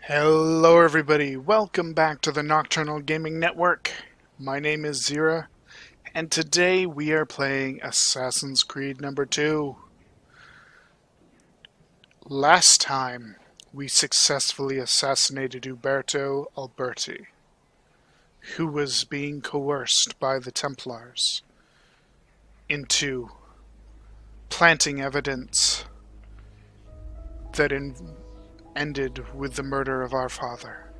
Hello everybody, welcome back to the Nocturnal Gaming Network. My name is Xeriua, and today we are playing Assassin's Creed number 2. Last time, we successfully assassinated Uberto Alberti, who was being coerced by the Templars into planting evidence that ended with the murder of our father.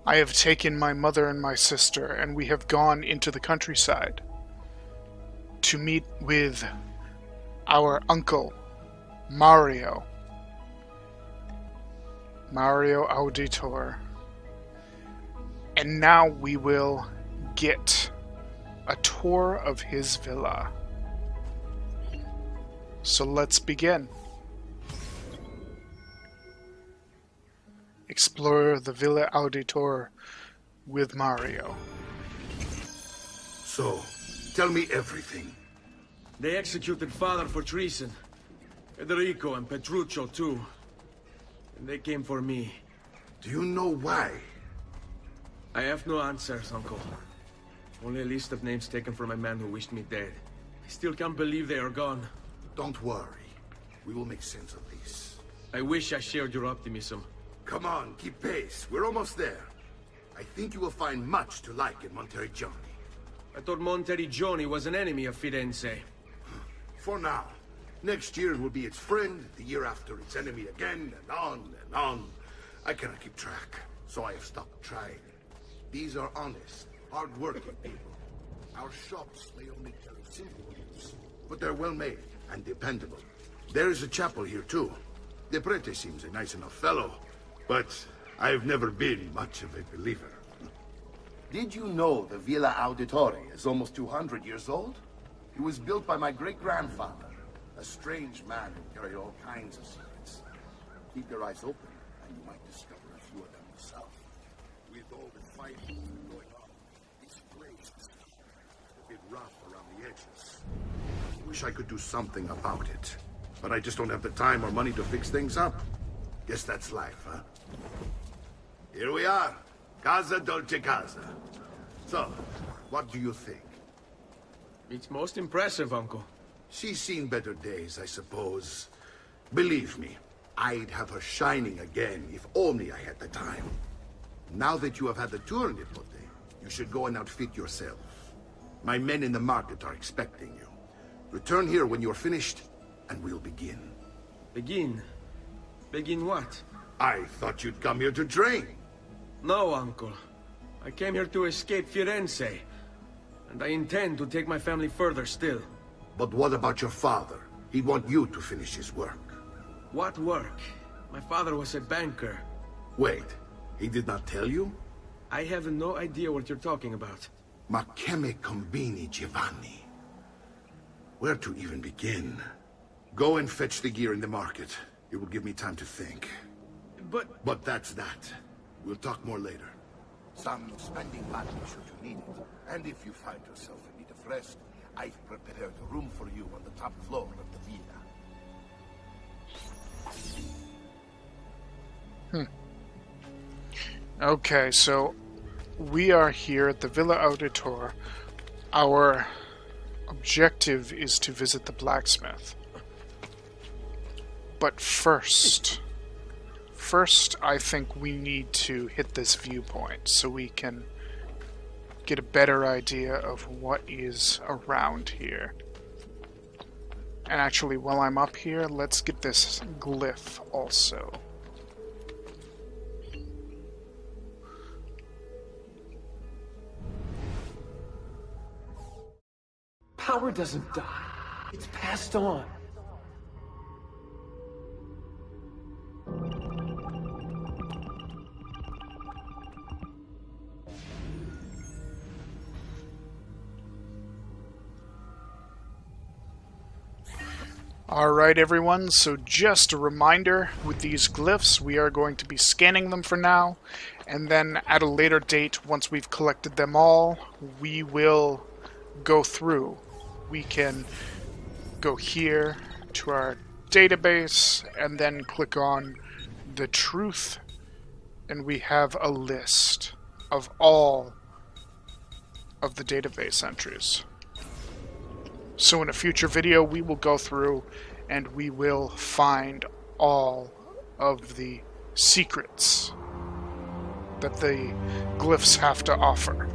I have taken my mother and my sister, and we have gone into the countryside to meet with our uncle, Mario Auditore. And now we will get a tour of his villa. So let's begin. Explore the Villa Auditore with Mario. So, tell me everything. They executed father for treason. Federico and Petruccio too. And they came for me. Do you know why? I have no answers, Uncle. Only a list of names taken from a man who wished me dead. I still can't believe they are gone. Don't worry. We will make sense of this. I wish I shared your optimism. Come on, keep pace. We're almost there. I think you will find much to like in Monteriggioni. I thought Monteriggioni was an enemy of Firenze. For now. Next year it will be its friend, the year after its enemy again, and on and on. I cannot keep track, so I have stopped trying. These are honest, hard-working people. Our shops may only carry simple goods, but they're well-made and dependable. There is a chapel here, too. The prete seems a nice enough fellow, but I've never been much of a believer. Did you know the Villa Auditore is almost 200 years old? It was built by my great-grandfather, a strange man who carried all kinds of secrets. Keep your eyes open, and you might discover a few of them yourself. With all the fighting going on, this place is a bit rough around the edges. Wish I could do something about it, but I just don't have the time or money to fix things up. Guess that's life, huh? Here we are. Casa Dolce Casa. So, what do you think? It's most impressive, Uncle. She's seen better days, I suppose. Believe me, I'd have her shining again if only I had the time. Now that you have had the tour, Nipote, you should go and outfit yourself. My men in the market are expecting you. Return here when you're finished, and we'll begin. Begin? Begin what? I thought you'd come here to train. No, Uncle. I came here to escape Firenze. And I intend to take my family further still. But what about your father? He'd want you to finish his work. What work? My father was a banker. Wait, he did not tell you? I have no idea what you're talking about. Ma che me combini, Giovanni? Where to even begin? Go and fetch the gear in the market. It will give me time to think. But that's that. We'll talk more later. Some spending money should you need it. And if you find yourself in need of rest, I've prepared a room for you on the top floor of the villa. Okay, so we are here at the Villa Auditore. Our objective is to visit the blacksmith. But first, I think we need to hit this viewpoint so we can get a better idea of what is around here. And actually, while I'm up here, let's get this glyph also. Power doesn't die. It's passed on. Alright everyone, so just a reminder, with these glyphs we are going to be scanning them for now, and then at a later date, once we've collected them all, we will go through. We can go here to our database and then click on the truth, and we have a list of all of the database entries. So in a future video, we will go through and we will find all of the secrets that the glyphs have to offer.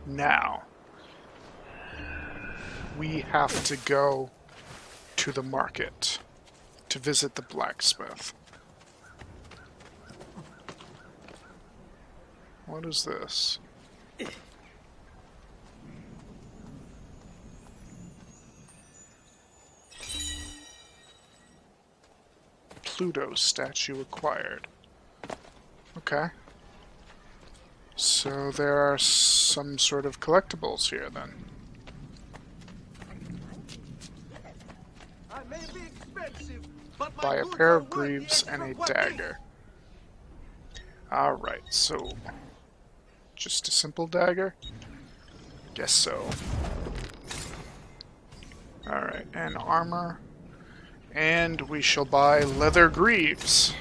Now, we have to go to the market to visit the blacksmith. What is this? Pluto statue acquired. Okay. So there are some sort of collectibles here then. I may be expensive, but my Buy a goods pair are of worth greaves the and a extra dagger. Alright, so just a simple dagger? Guess so. Alright, and armor. And we shall buy leather greaves.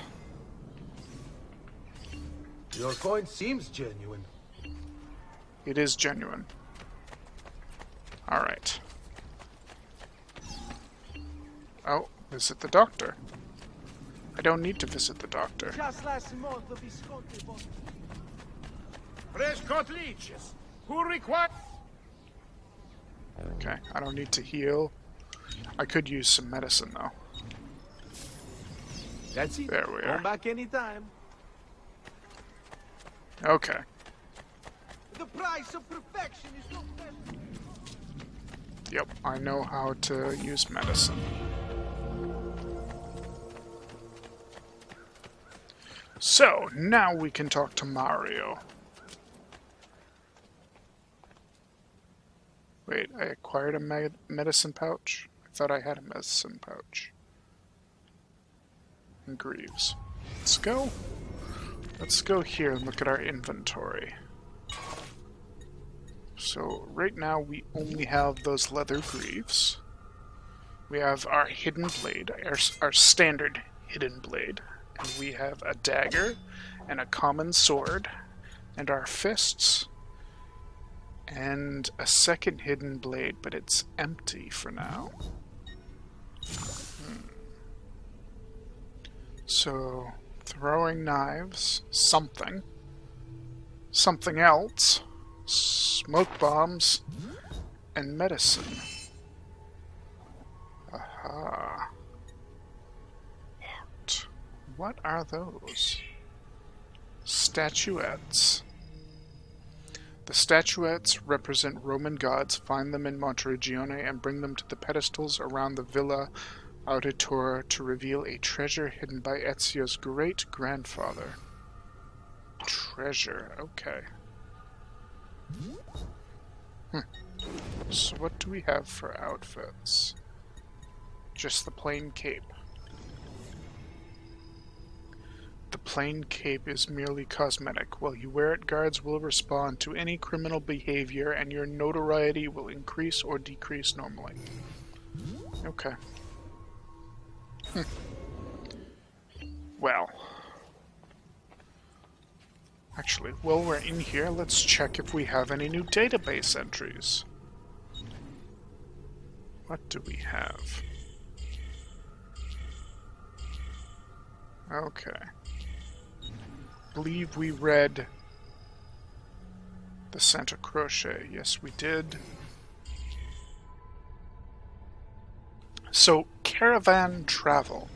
Your coin seems genuine. It is genuine. Alright. Oh, visit the doctor. I don't need to visit the doctor. Just last month, the Visconti bought Fresh cut leeches. Who requires? Okay, I don't need to heal. I could use some medicine though. That's it. There we are. Come back anytime. Okay. The price of perfection is no better. Yep, I know how to use medicine. So, now we can talk to Mario. Wait, I acquired a medicine pouch? I thought I had a medicine pouch. And greaves. Let's go. Let's go here and look at our inventory. So, right now we only have those leather greaves. We have our hidden blade, our standard hidden blade. And we have a dagger and a common sword and our fists and a second hidden blade, but it's empty for now. So, throwing knives, something else, smoke bombs, and medicine. Aha. What are those? Statuettes. The statuettes represent Roman gods. Find them in Monteriggioni and bring them to the pedestals around the Villa Auditore to reveal a treasure hidden by Ezio's great-grandfather. Treasure, okay. So what do we have for outfits? Just the plain cape. The plain cape is merely cosmetic. While you wear it, guards will respond to any criminal behavior and your notoriety will increase or decrease normally. Okay. Well. Actually, while we're in here, let's check if we have any new database entries. What do we have? Okay. Believe we read the Santa Croce. Yes, we did. So, caravan travel.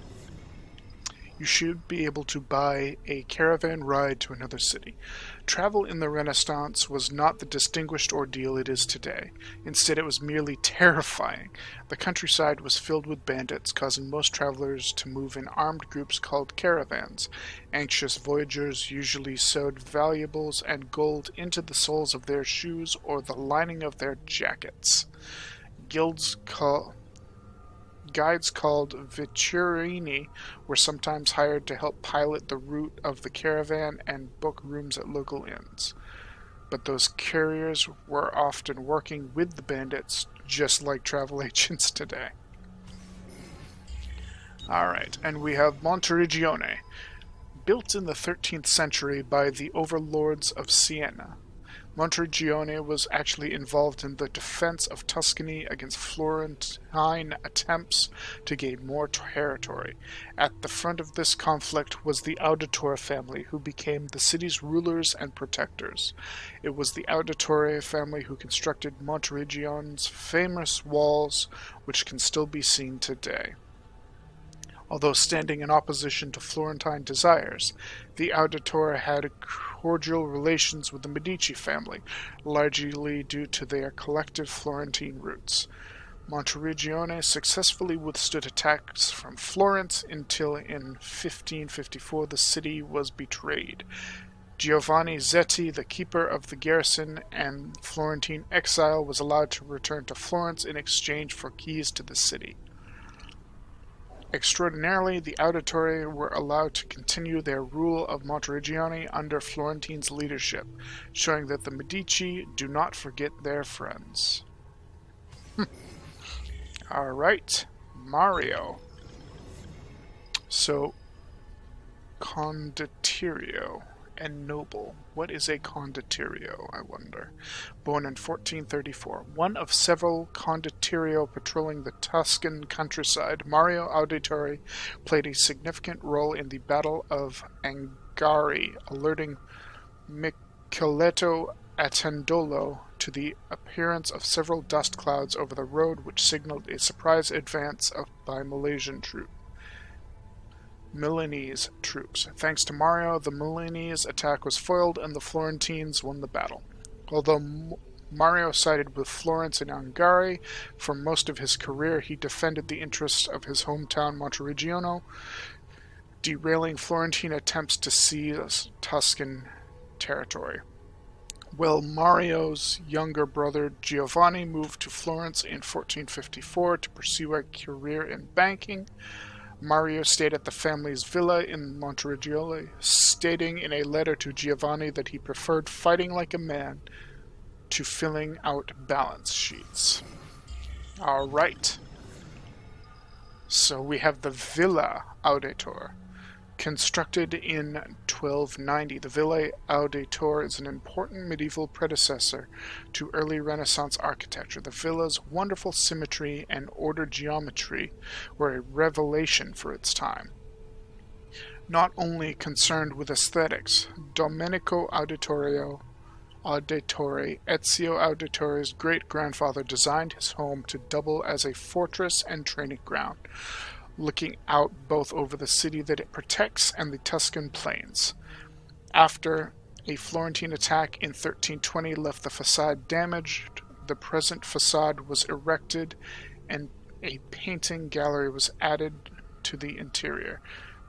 You should be able to buy a caravan ride to another city. Travel in the Renaissance was not the distinguished ordeal it is today. Instead, it was merely terrifying. The countryside was filled with bandits, causing most travelers to move in armed groups called caravans. Anxious voyagers usually sewed valuables and gold into the soles of their shoes or the lining of their jackets. Guides called vetturini were sometimes hired to help pilot the route of the caravan and book rooms at local inns. but those carriers were often working with the bandits, just like travel agents today. Alright, and we have Monteriggioni, built in the 13th century by the overlords of Siena. Monteriggioni was actually involved in the defense of Tuscany against Florentine attempts to gain more territory. At the front of this conflict was the Auditore family, who became the city's rulers and protectors. It was the Auditore family who constructed Monteriggion's famous walls, which can still be seen today. Although standing in opposition to Florentine desires, the Auditore had cordial relations with the Medici family, largely due to their collective Florentine roots. Monteriggioni successfully withstood attacks from Florence until in 1554 the city was betrayed. Giovanni Zetti, the keeper of the garrison and Florentine exile, was allowed to return to Florence in exchange for keys to the city. Extraordinarily, the Auditore were allowed to continue their rule of Monteriggioni under Florentine's leadership, showing that the Medici do not forget their friends. Alright, Mario. So, condottiero and noble. What is a condottiero, I wonder? Born in 1434, one of several condottiero patrolling the Tuscan countryside, Mario Auditore played a significant role in the Battle of Angari, alerting Micheletto Attendolo to the appearance of several dust clouds over the road, which signaled a surprise advance by Milanese troops. Thanks to Mario, the Milanese attack was foiled and the Florentines won the battle. Although Mario sided with Florence and Angari for most of his career, he defended the interests of his hometown Monteriggioni, derailing Florentine attempts to seize Tuscan territory. While Mario's younger brother Giovanni moved to Florence in 1454 to pursue a career in banking, Mario stayed at the family's villa in Monteriggioni, stating in a letter to Giovanni that he preferred fighting like a man to filling out balance sheets. Alright. So we have the Villa Auditore. Constructed in 1290, the Villa Auditore is an important medieval predecessor to early Renaissance architecture. The villa's wonderful symmetry and ordered geometry were a revelation for its time. Not only concerned with aesthetics, Domenico Auditore, Ezio Auditore's great-grandfather, designed his home to double as a fortress and training ground, looking out both over the city that it protects and the Tuscan plains. After a Florentine attack in 1320 left the facade damaged, the present facade was erected and a painting gallery was added to the interior.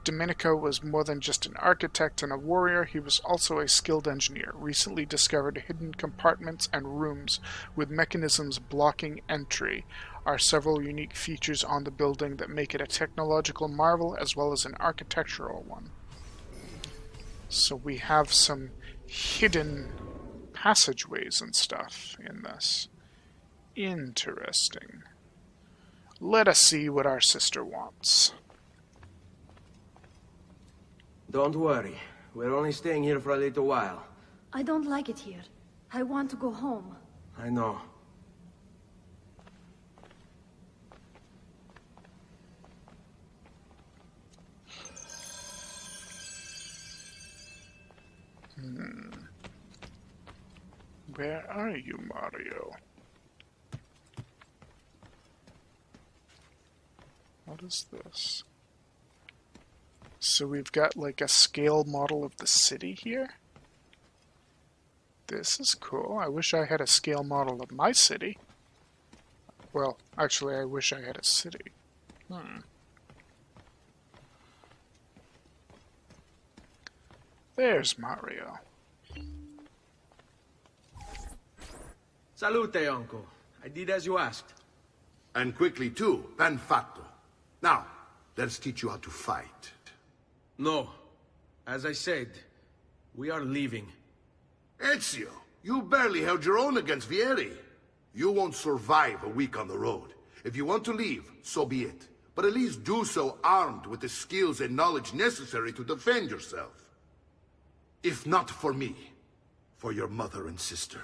Domenico was more than just an architect and a warrior, he was also a skilled engineer, recently discovered hidden compartments and rooms with mechanisms blocking entry are several unique features on the building that make it a technological marvel as well as an architectural one. So we have some hidden passageways and stuff in this. Interesting. Let us see what our sister wants. Don't worry. We're only staying here for a little while. I don't like it here. I want to go home. I know. Where are you, Mario? What is this? So we've got like a scale model of the city here? This is cool. I wish I had a scale model of my city. Well, actually I wish I had a city. There's Mario. Salute, uncle. I did as you asked. And quickly too, ben fatto. Now, let's teach you how to fight. No. As I said, we are leaving. Ezio, You barely held your own against Vieri. You won't survive a week on the road. If you want to leave, so be it. But at least do so armed with the skills and knowledge necessary to defend yourself. If not for me, for your mother and sister.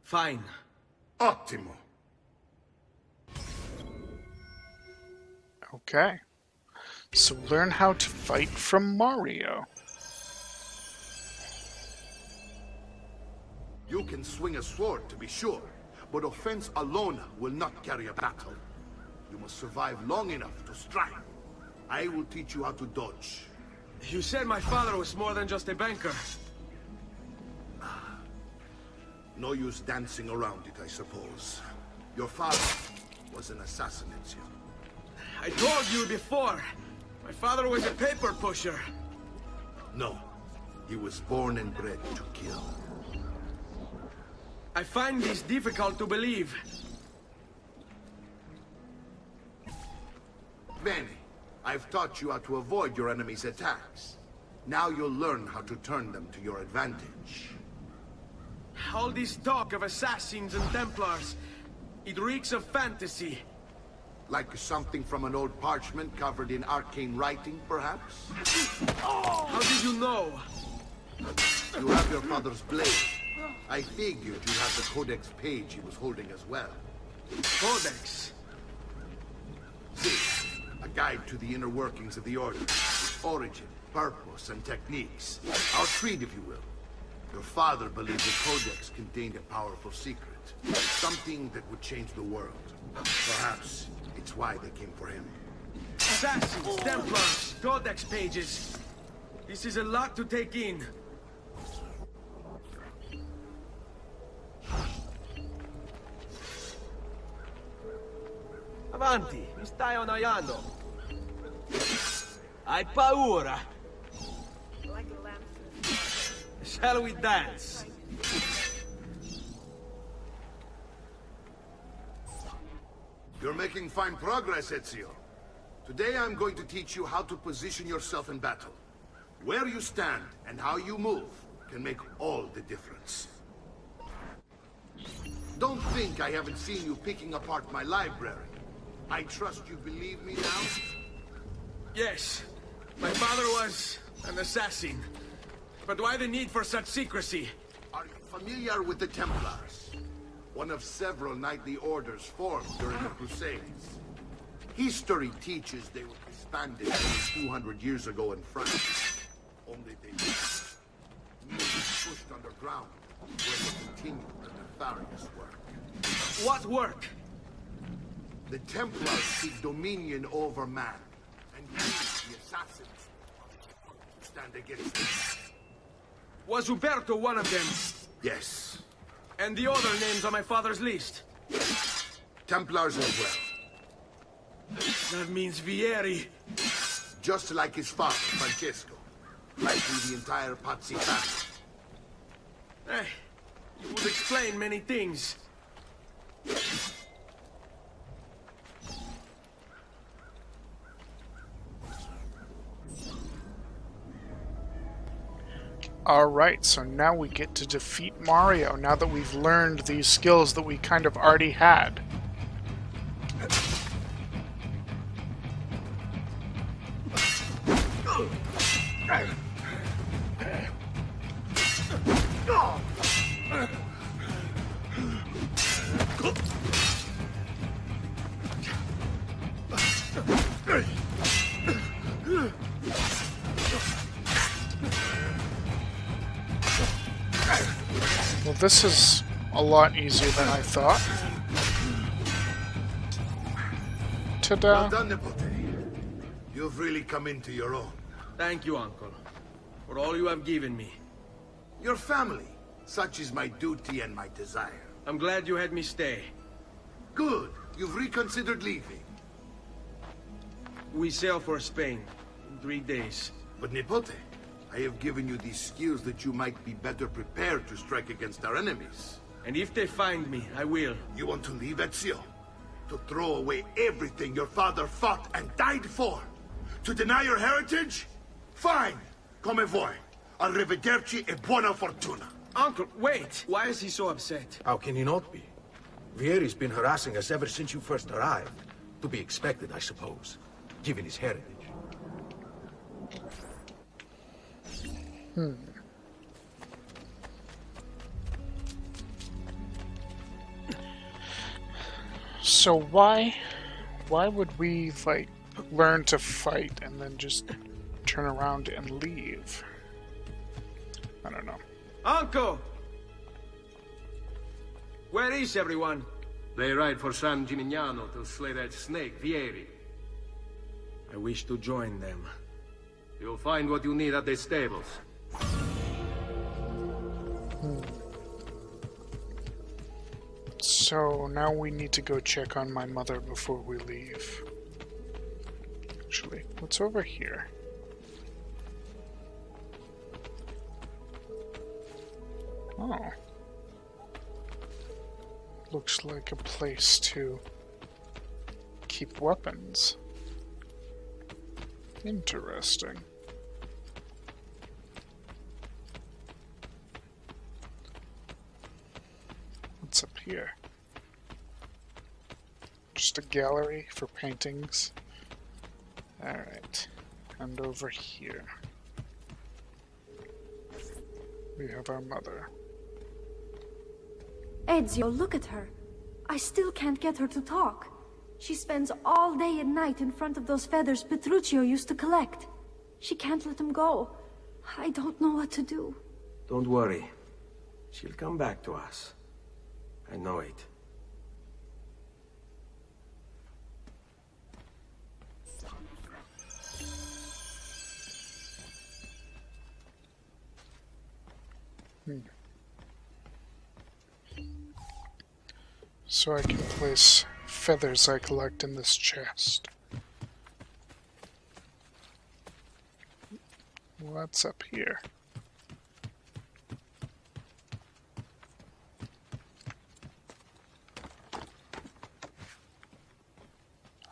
Fine. Ottimo. Okay. So learn how to fight from Mario. You can swing a sword, to be sure, but offense alone will not carry a battle. You must survive long enough to strike. I will teach you how to dodge. You said my father was more than just a banker. No use dancing around it, I suppose. Your father was an assassin, Ezio. I told you before. My father was a paper pusher. No, he was born and bred to kill. I find this difficult to believe. Bene, I've taught you how to avoid your enemy's attacks. Now you'll learn how to turn them to your advantage. All this talk of assassins and Templars, it reeks of fantasy. Like something from an old parchment covered in arcane writing, perhaps? How did you know? You have your father's blade. I figured you have the Codex page he was holding as well. Codex? See, a guide to the inner workings of the Order. Its origin, purpose, and techniques. Our creed, if you will. Your father believed the Codex contained a powerful secret. Something that would change the world. Perhaps it's why they came for him. Assassins, Templars, Codex pages. This is a lot to take in. Avanti, mi stai annoiando. Hai paura? Shall we dance? You're making fine progress, Ezio. Today I'm going to teach you how to position yourself in battle. Where you stand and how you move can make all the difference. Don't think I haven't seen you picking apart my library. I trust you believe me now? Yes, my father was an assassin. But why the need for such secrecy? Are you familiar with the Templars? One of several knightly orders formed during the Crusades. History teaches they were disbanded nearly 200 years ago in France. Only they were pushed underground, where they continued their nefarious work. What work? The Templars seek dominion over man, and use the assassins to stand against them. Was Uberto one of them? Yes. And the other names on my father's list? Templars as well. That means Vieri. Just like his father, Francesco. Likely the entire Pazzi family. You would explain many things. Alright, so now we get to defeat Mario, now that we've learned these skills that we kind of already had. Well, this is a lot easier than I thought. Ta-da! Well done, Nipote. You've really come into your own. Thank you, Uncle, for all you have given me. Your family. Such is my duty and my desire. I'm glad you had me stay. Good. You've reconsidered leaving. We sail for Spain in 3 days. But Nipote, I have given you these skills that you might be better prepared to strike against our enemies. And if they find me, I will. You want to leave, Ezio? To throw away everything your father fought and died for? To deny your heritage? Fine! Come vuoi. Arrivederci e buona fortuna. Uncle, wait! Why is he so upset? How can he not be? Vieri's been harassing us ever since you first arrived. To be expected, I suppose, given his heritage. So why would we, like, learn to fight and then just turn around and leave? I don't know. Uncle! Where is everyone? They ride for San Gimignano to slay that snake, Vieri. I wish to join them. You'll find what you need at the stables. So now we need to go check on my mother before we leave. Actually, what's over here? Oh. Looks like a place to keep weapons. Interesting. What's up here? Just a gallery for paintings. Alright. And over here we have our mother. Ezio, look at her. I still can't get her to talk. She spends all day and night in front of those feathers Petruchio used to collect. She can't let them go. I don't know what to do. Don't worry. She'll come back to us. I know it. So I can place feathers I collect in this chest. What's up here?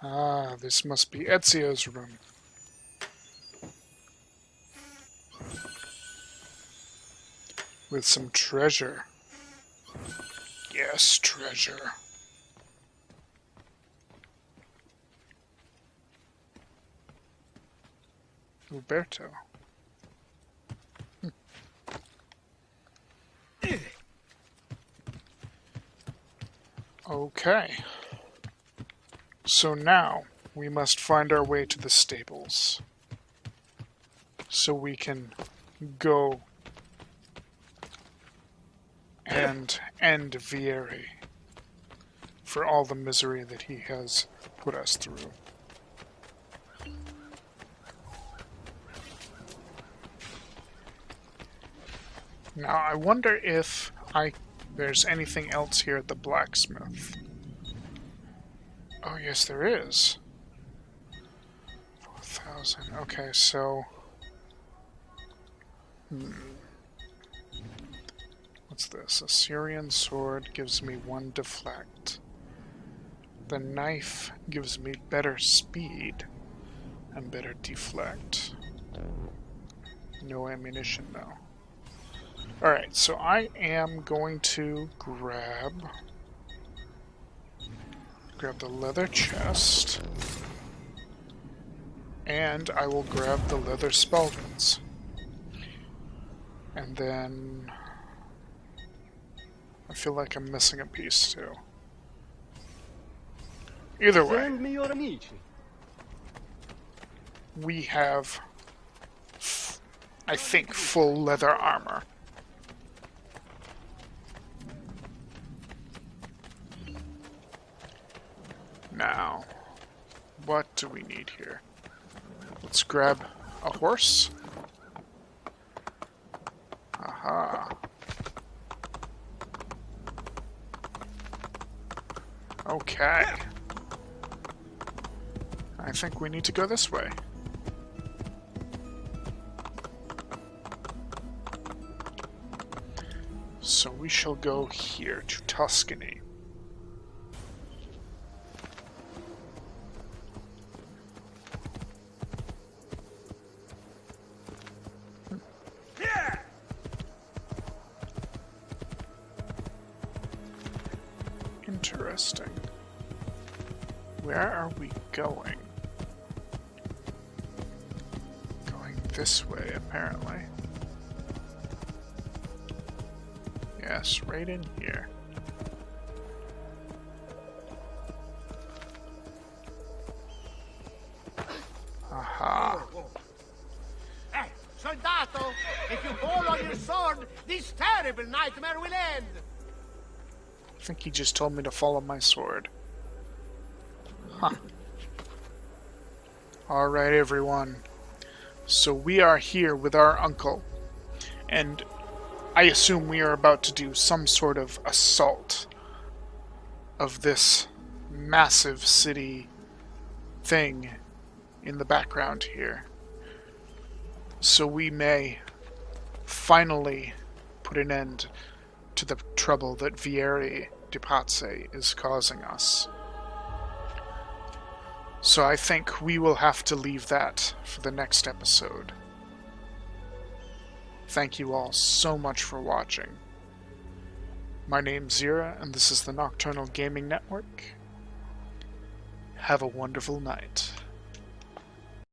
Ah, this must be Ezio's room. With some treasure. Yes, treasure. Roberto. Okay. So now we must find our way to the stables so we can go and end Vieri for all the misery that he has put us through. Now I wonder if there's anything else here at the blacksmith. Oh yes, there is. 4,000. Okay, so what's this? A Syrian sword gives me 1 deflect. The knife gives me better speed and better deflect. No ammunition though. Alright, so I am going to grab the leather chest, and I will grab the leather spaldings. And then I feel like I'm missing a piece too. Either way, we have, I think, full leather armor. Now, what do we need here? Let's grab a horse. Aha. Okay. I think we need to go this way. So we shall go here to Tuscany. Interesting. Where are we going? Going this way, apparently. Yes, right in here. Aha. Hey, soldato! If you fall on your sword, this terrible nightmare will end! I think he just told me to follow my sword. Huh. Alright, everyone. So we are here with our uncle. And I assume we are about to do some sort of assault of this massive city thing in the background here. So we may finally put an end to the trouble that Vieri di Pazzi is causing us. So I think we will have to leave that for the next episode. Thank you all so much for watching. My name's Xeriua, and this is the Nocturnal Gaming Network. Have a wonderful night.